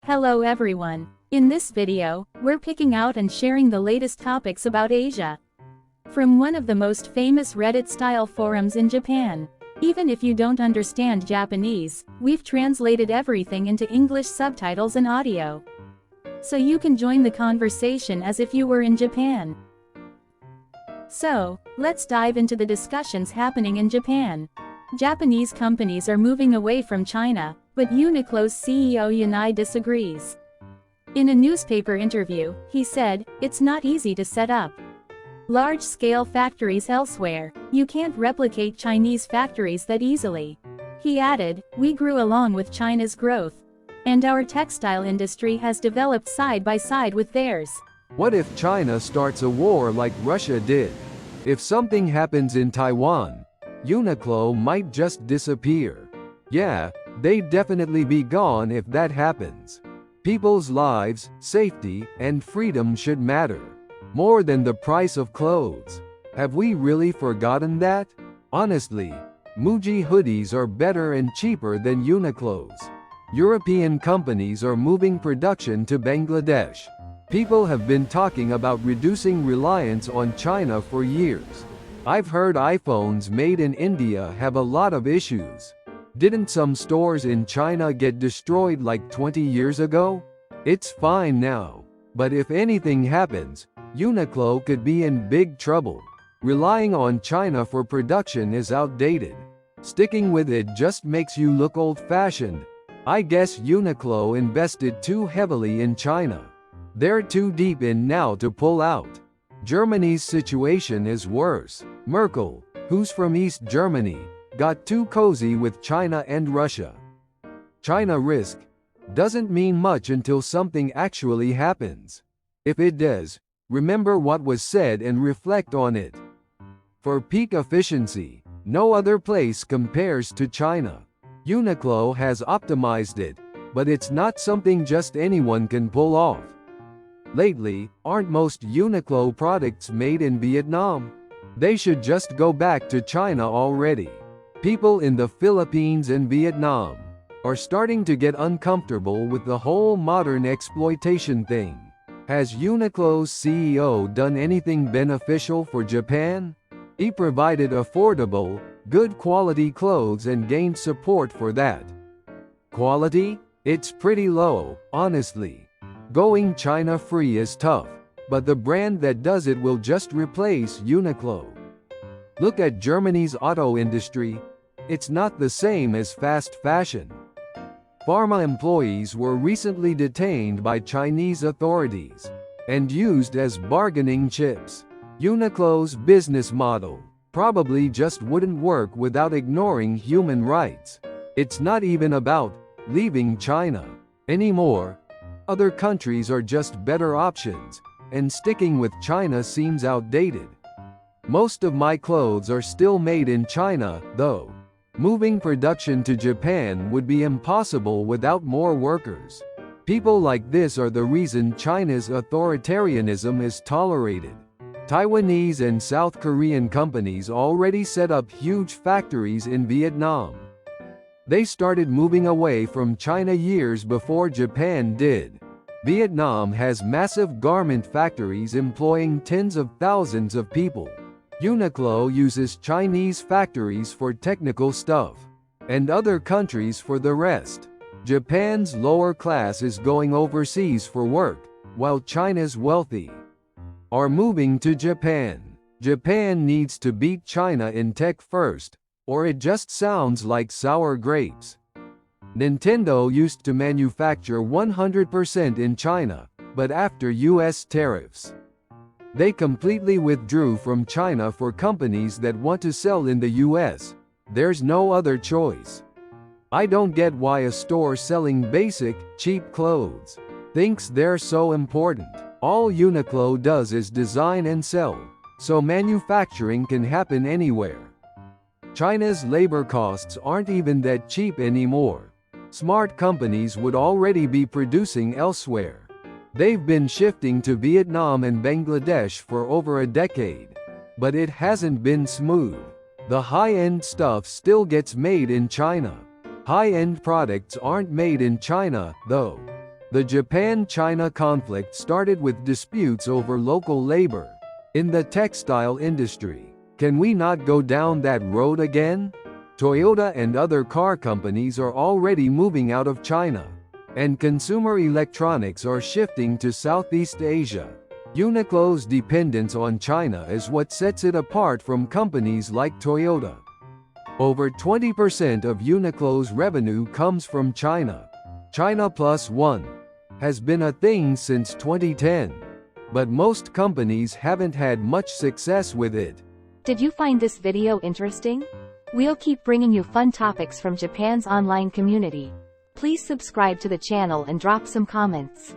Hello everyone. In this video, we're picking out and sharing the latest topics about Asia. From one of the most famous Reddit-style forums in Japan. Even if you don't understand Japanese, we've translated everything into English subtitles and audio. So you can join the conversation as if you were in Japan. So, let's dive into the discussions happening in Japan. Japanese companies are moving away from China, but Uniqlo's CEO Yanai disagrees. In a newspaper interview, he said, "It's not easy to set up large-scale factories elsewhere. You can't replicate Chinese factories that easily." He added, "We grew along with China's growth. And our textile industry has developed side by side with theirs." What if China starts a war like Russia did? If something happens in Taiwan, Uniqlo might just disappear. Yeah, they'd definitely be gone if that happens. People's lives, safety, and freedom should matter more than the price of clothes. Have we really forgotten that? Honestly, Muji hoodies are better and cheaper than Uniqlo's. European companies are moving production to Bangladesh. People have been talking about reducing reliance on China for years. I've heard iPhones made in India have a lot of issues. Didn't some stores in China get destroyed like 20 years ago? It's fine now. But if anything happens, Uniqlo could be in big trouble. Relying on China for production is outdated. Sticking with it just makes you look old-fashioned. I guess Uniqlo invested too heavily in China. They're too deep in now to pull out. Germany's situation is worse. Merkel, who's from East Germany, got too cozy with China and Russia. China risk doesn't mean much until something actually happens. If it does, remember what was said and reflect on it. For peak efficiency, no other place compares to China. Uniqlo has optimized it, but it's not something just anyone can pull off. Lately, aren't most Uniqlo products made in Vietnam? They should just go back to China already. People in the Philippines and Vietnam are starting to get uncomfortable with the whole modern exploitation thing. Has Uniqlo's CEO done anything beneficial for Japan? He provided affordable, good quality clothes and gained support for that. Quality? It's pretty low, honestly. Going China-free is tough, but the brand that does it will just replace Uniqlo. Look at Germany's auto industry. It's not the same as fast fashion. Pharma employees were recently detained by Chinese authorities and used as bargaining chips. Uniqlo's business model probably just wouldn't work without ignoring human rights. It's not even about leaving China anymore. Other countries are just better options, and sticking with China seems outdated. Most of my clothes are still made in China, though. Moving production to Japan would be impossible without more workers. People like this are the reason China's authoritarianism is tolerated. Taiwanese and South Korean companies already set up huge factories in Vietnam. They started moving away from China years before Japan did. Vietnam has massive garment factories employing tens of thousands of people. Uniqlo uses Chinese factories for technical stuff, and other countries for the rest. Japan's lower class is going overseas for work, while China's wealthy are moving to Japan. Japan needs to beat China in tech first, or it just sounds like sour grapes. Nintendo used to manufacture 100% in China, but after US tariffs, they completely withdrew from China for companies that want to sell in the US. There's no other choice. I don't get why a store selling basic, cheap clothes thinks they're so important. All Uniqlo does is design and sell, so manufacturing can happen anywhere. China's labor costs aren't even that cheap anymore. Smart companies would already be producing elsewhere. They've been shifting to Vietnam and Bangladesh for over a decade. But it hasn't been smooth. The high-end stuff still gets made in China. High-end products aren't made in China, though. The Japan-China conflict started with disputes over local labor. In the textile industry, can we not go down that road again? Toyota and other car companies are already moving out of China, and consumer electronics are shifting to Southeast Asia. Uniqlo's dependence on China is what sets it apart from companies like Toyota. Over 20% of Uniqlo's revenue comes from China. China Plus One has been a thing since 2010, but most companies haven't had much success with it. Did you find this video interesting? We'll keep bringing you fun topics from Japan's online community. Please subscribe to the channel and drop some comments.